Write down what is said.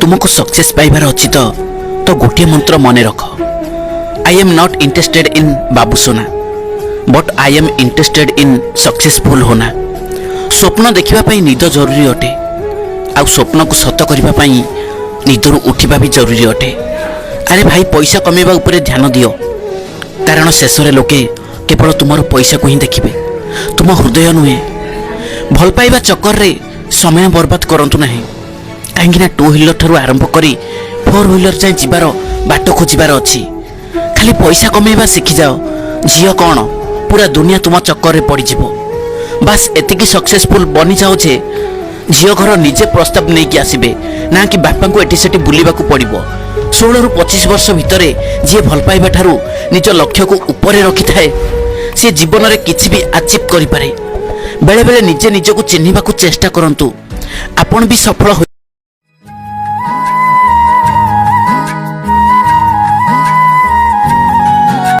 तुमको सक्सेस पाइबार अच्छी तो गोटे मंत्र मन रख। I am not interested in बाबू सोना but I am interested in successful होना। स्वप्न देखा निद जरूरी अटे आ स्वप्न को सत करने निदर उठा भी जरूरी अटे। अरे भाई पैसा कमेवा उपरे ध्यान दियो कारण शेष लोके केवल तुम पैसा को ही देखिए तुम हृदय नुहे। भल पाइबा चक्कर रे समय बर्बाद करंतु नहीं कहीं टू व्हीलर ठारू आरंभ करी फोर व्हीलर जाए जीवार बाट खोजार अच्छी। खाली पैसा कमेवा शिखी जाओ झील कौन पूरा दुनिया तुम चक्कर रे पड़ जिवो। बास एतिकी सक्सेसफुल बनी जाओ जे झील घर निजे प्रस्ताव नहीं कि आसबे ना कि बापा को एटी सेठी बुलिबा को पड़िबो। 16 ରୁ 25 वर्ष भितर जी भल पाइबा ठारू निज लक्ष्य को ऊपर रखि थाए से जीवन में किसी भी अचीव करि पारे। बेले बेले निजे निजको चिन्हिबा को चेष्टा करंतु आपण भी सफल हो।